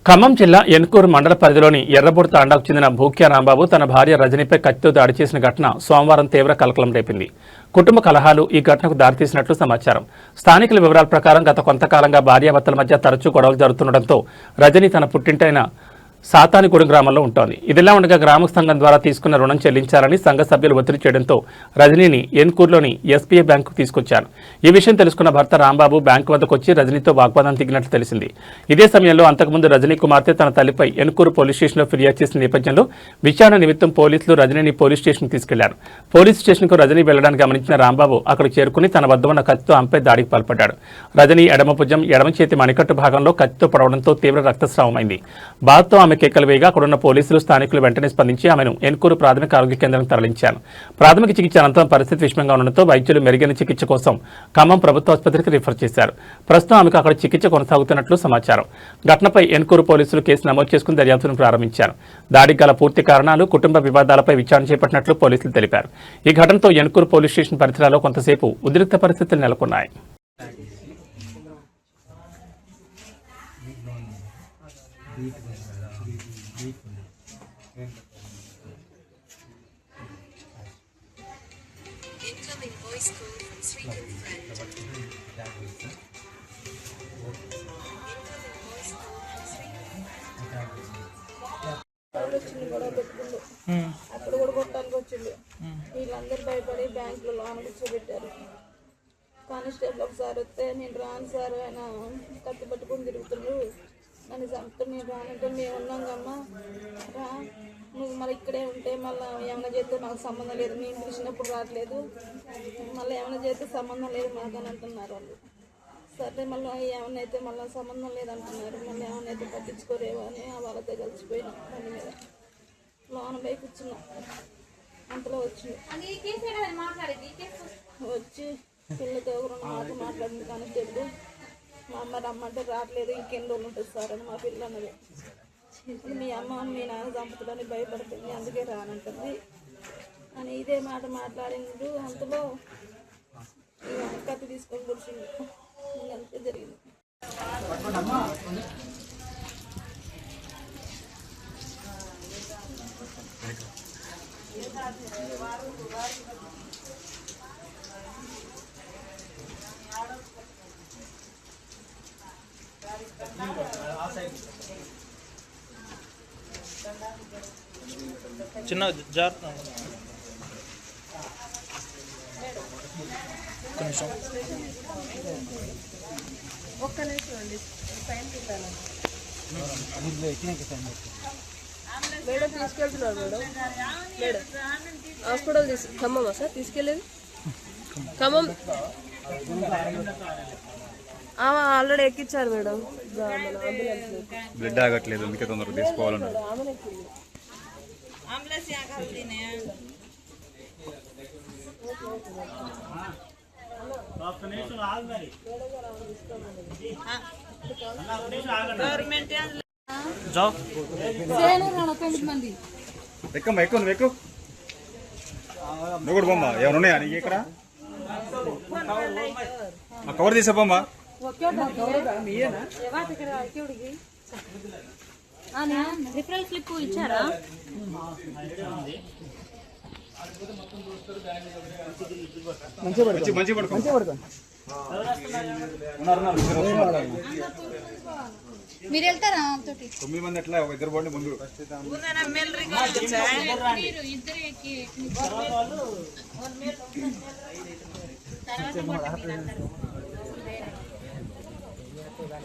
ఖమ్మం జిల్లా ఎన్కూరు మండల పరిధిలోని ఎర్రబోడు తాండాకు చెందిన భూక్యా రాంబాబు తన భార్య రజనీపై కత్తితో దాడి చేసిన ఘటన సోమవారం తీవ్ర కలకలం రేపింది. కుటుంబ కలహాలు ఈ ఘటనకు దారితీసినట్లు సమాచారం. స్థానికుల వివరాల ప్రకారం గత కొంతకాలంగా భార్యాభర్తల మధ్య తరచూ గొడవలు జరుగుతుండటంతో రజనీ తన పుట్టింటైన సాతానిగూడెం గ్రామంలో ఉంటోంది. ఇదిలా ఉండగా గ్రామ సంఘం ద్వారా తీసుకున్న రుణం చెల్లించాలని సంఘ సభ్యులు ఒత్తిడి చేయడంతో రజనీని ఎన్కూరులోని ఎస్బీఐ బ్యాంకుకు తీసుకొచ్చారు. ఈ విషయం తెలుసుకున్న భర్త రాంబాబు బ్యాంకు వద్దకు వచ్చి రజనీతో వాగ్వాదం దిగినట్లు తెలిసింది. ఇదే సమయంలో అంతకుముందు రజనీ కుమార్తె తన తల్లిపై ఎన్కూరు పోలీస్ స్టేషన్లో ఫిర్యాదు చేసిన నేపథ్యంలో విచారణ నిమిత్తం పోలీసులు రజనీని పోలీస్ స్టేషన్కి తీసుకెళ్లారు. పోలీస్ స్టేషన్కు రజనీ వెళ్లడానికి గమనించిన రాంబాబు అక్కడికి చేరుకుని తన వద్ద ఉన్న కత్తితో ఆమెపై దాడికి పాల్పడ్డాడు. రజనీ ఎడమ భుజం ఎడమ చేతి మణికట్టు భాగంలో కత్తితో పొడవడంతో తీవ్ర రక్తస్రావమైంది. బాధతో ఆమె కేకలు వేయగా అక్కడున్న పోలీసులు స్థానికులు వెంటనే స్పందించి ఆమెను ఎన్కూరు ప్రాథమిక ఆరోగ్య కేంద్రానికి తరలించారు. ప్రాథమిక చికిత్స అనంతరం పరిస్థితి విషమంగా ఉండడంతో వైద్యులు మెరుగైన చికిత్స కోసం ఖమ్మం ప్రభుత్వ ఆసుపత్రికి రిఫర్ చేశారు. ప్రస్తుతం ఆమెకు అక్కడ చికిత్స కొనసాగుతున్నట్లు సమాచారం. ఘటనపై ఎన్కూరు పోలీసులు కేసు నమోదు చేసుకుని దర్యాప్తును ప్రారంభించారు. దాడికి గల పూర్తి కారణాలు, కుటుంబ వివాదాలపై విచారణ చేపట్టినట్లు పోలీసులు తెలిపారు. ఈ ఘటనతో ఎన్కూరు పోలీస్ స్టేషన్ పరిసరాల్లో కొంతసేపు ఉద్రిక్త పరిస్థితులు నెలకొన్నాయి. Incoming voice code from Srikanth friend. Incoming voice code from Srikanth. అప్పుడు కూడా కొట్టానికి వచ్చిండు. వీళ్ళందరూ భయపడి బ్యాంకులో లోన్ కూర్చోబెట్టారు. కానిస్టేబుల్ ఒకసారి వస్తే నేను రాను సార్, ఆయన కత్తి పట్టుకుని తిరుగుతుండ్రు, నన్ను చంపుతూ నేను రానంటే మేము ఉన్నాం కమ్మా రా, నువ్వు మరి ఇక్కడే ఉంటే మళ్ళీ ఏమైనా చేస్తే మాకు సంబంధం లేదు, నేను పిలిచినప్పుడు రావట్లేదు, మళ్ళీ ఏమైనా చేస్తే సంబంధం లేదు మాకు అని అంటున్నారు వాళ్ళు. సరే మళ్ళీ ఏమైనా అయితే మళ్ళీ సంబంధం లేదంటున్నారు, మళ్ళీ ఏమైనా అయితే పట్టించుకోరేవో అని వాళ్ళతో కలిసిపోయినాం. దాని మీద లోన పోయి కూర్చున్నాం. అంతలో వచ్చి పిల్లతో రెండు మాటలు మాట్లాడింది కానిస్టేబుల్. మా అమ్మ రమ్మంటే రావట్లేదు, ఇంకెన్ని రోజులు ఉంటుంది సార్ అని మా పిల్ల అన్నది. మీ అమ్మ మీ నాన్న చంపుతుందని భయపడుతుంది, అందుకే రానంటుంది అని ఇదే మాట మాట్లాడిండు. అంతలో కత్తి తీసుకొని కూర్చుంది. అంతే జరిగింది. చిన్న జార్ ఒక్క నిమిషం అండి, సైన్ పెట్టాలి. మేడం తీసుకెళ్తున్నారు మేడం హాస్పిటల్ ఖమ్మమా సార్ తీసుకెళ్ళేది? ఖమ్మం ఆల్రెడీ ఎక్కించారు మేడం, బ్లడ్ ఆగట్లేదు, అందుకే తొందరగా తీసుకోవాలన్నారు. ఎక్కమ్మా ఎక్కువ నువ్వు ఎక్కువ, నువ్వు కూడా బొమ్మ ఎవరు ఉన్నాయా నీకు ఇక్కడ? కవర్ తీసాపమ్మా. రిఫరల్ స్లిప్ ఇచ్చారా? మంచి పడుకో. మీరు వెళ్తారా? 9 మంది ఎట్లా, ఒక ఇద్దరు పోండి ముందు. తర్వాత